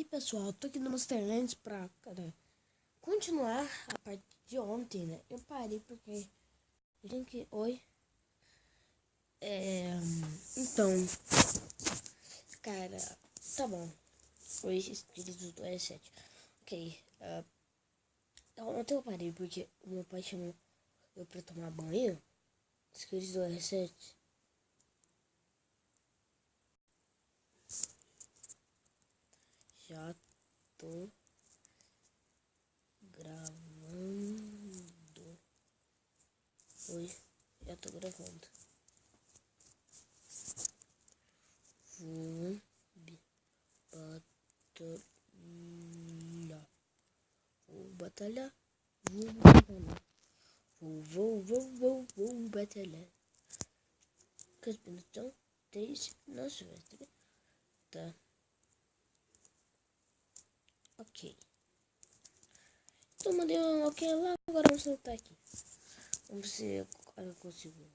Pessoal, tô aqui no Monsterlands pra, continuar a parte de ontem, né? Eu parei porque eu tenho que... Oi? Então, cara, tá bom. Oi, espíritos do S7. Ok, ontem eu parei porque o meu pai chamou eu pra tomar banho. Espíritos do S7. Já tô gravando. Oi, já tô gravando. Vou batalhar. Vou batalhar. Vou batalhar. Vou batalhar. Quantos minutos são? 3. Nossa, velho. Tá. Ok. Então mandei um ok lá. Agora vamos sentar aqui. Vamos ver se eu consigo.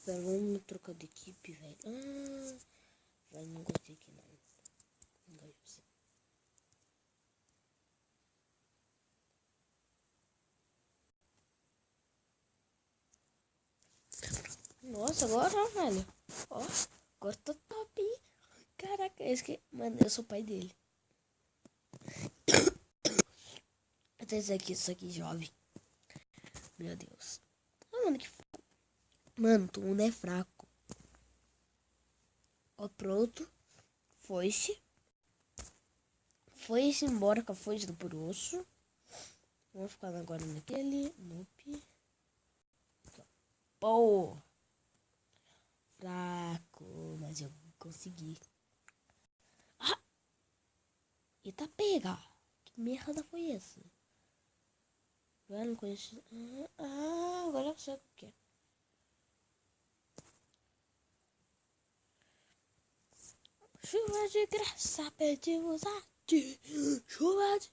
Velho, vamos trocar de equipe, velho. Velho, não gostei aqui não. Não gosto de você. Nossa, agora, velho. Ó, agora tá top, hein? Caraca, mano, eu sou o pai dele. Até isso aqui jovem. Meu Deus. Mano, mano, todo mundo é fraco. Ó, pronto. Foi-se. Foi-se embora com a foice do grosso. Vamos ficar agora naquele. Nope. Pô. Fraco. Mas eu consegui. Ah! Eita, pega. Que merda foi essa? Eu não conheço. Agora eu sei o que é. Chuva de graça, pedimos a ti. Chuva de...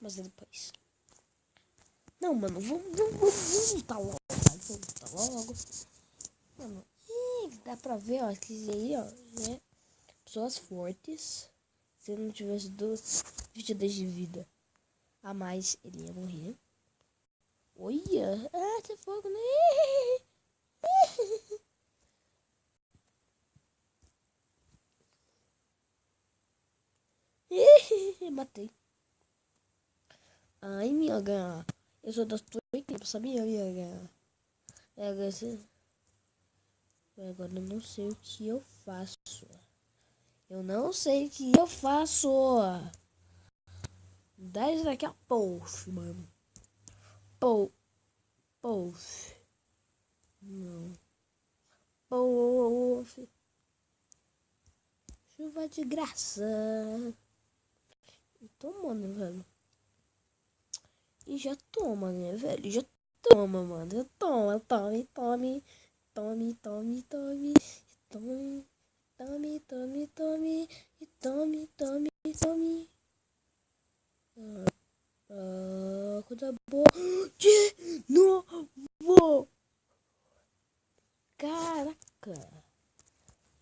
Mas depois. Não, mano, vamos lutar logo. Vamos lutar logo. Mano, dá pra ver, ó, que aí, ó, né? Pessoas fortes. Se não tivesse 22 de vida a mais, ele ia morrer. Olha! Tem fogo, né? Matei. Ai, minha gana. Eu sou da tua equipe, sabia, minha gana? Agora eu não sei o que eu faço. Eu não sei o que eu faço. Dá isso daqui a pouco, mano. Pouf. Não. Pouf. Chuva de graça. Tomando, velho. E já toma, né, velho? Já toma, mano. Já toma. Tome. Tome. E tome. Coisa boa. De novo. Caraca.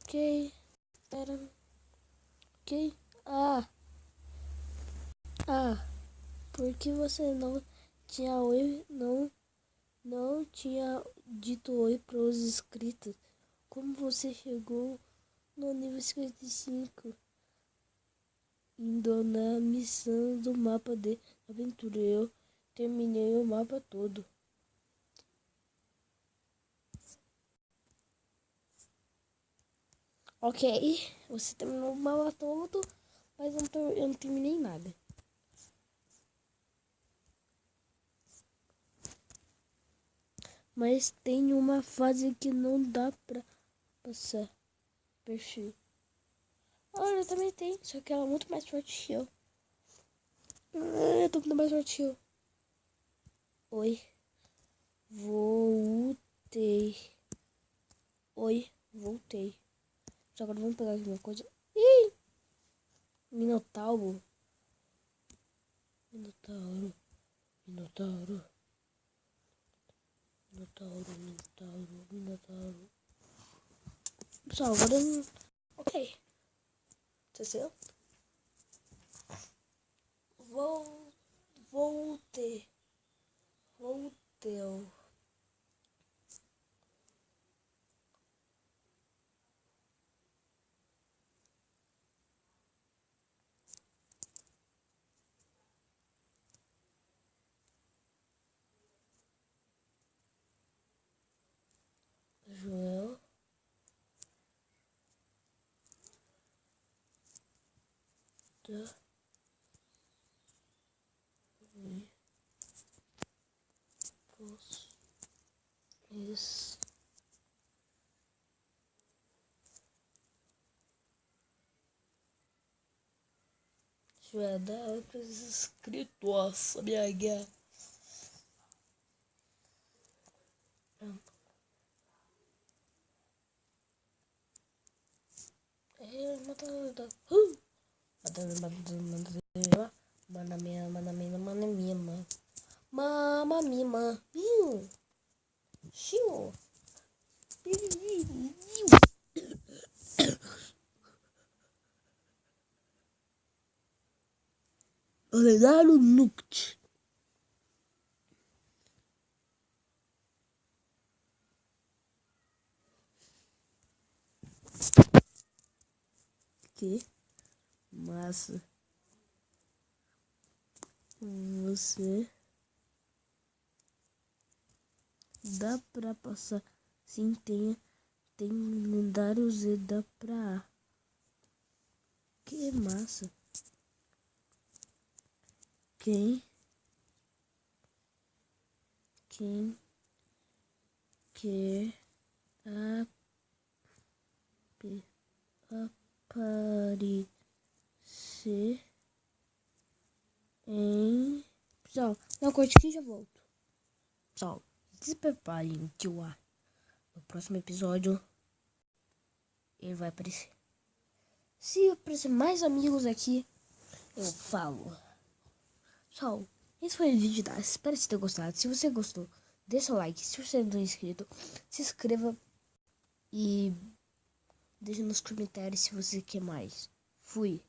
Ok. Era. Ok. Por que você não tinha oi? Não tinha dito oi para os inscritos. Como você chegou no nível 55? Indo na missão do mapa de aventura. Eu terminei o mapa todo. Ok, você terminou o mapa todo, mas eu não terminei nada. Mas tem uma fase que não dá pra passar. Perfil. Olha, também tem, só que ela é muito mais forte que eu. Eu tô muito mais forte que eu. Oi. Voltei. Oi, voltei. Só agora vamos pegar aqui uma coisa. Ih! Minotauro. Minotauro. Minotauro. Minotauro. Minotauro. Minotauro. Pessoal, agora... Ok. Entendeu? Voltei. Joel. Isso. Deixa eu dar para os inscritos. Nossa, minha guerra. Mamma mia, Chiu. Olegário Nuct. Que massa. Você dá pra passar. Sim, tem lendário Z, dá pra. Que massa. Quem quer aparecer em... Pessoal, não corte que já volto. Pessoal, se preparem que no próximo episódio ele vai aparecer. Se aparecer mais amigos aqui, eu falo. Pessoal, esse foi o vídeo, tá? Espero que você tenha gostado. Se você gostou, deixa o like. Se você não é inscrito, se inscreva e deixa nos comentários se você quer mais. Fui.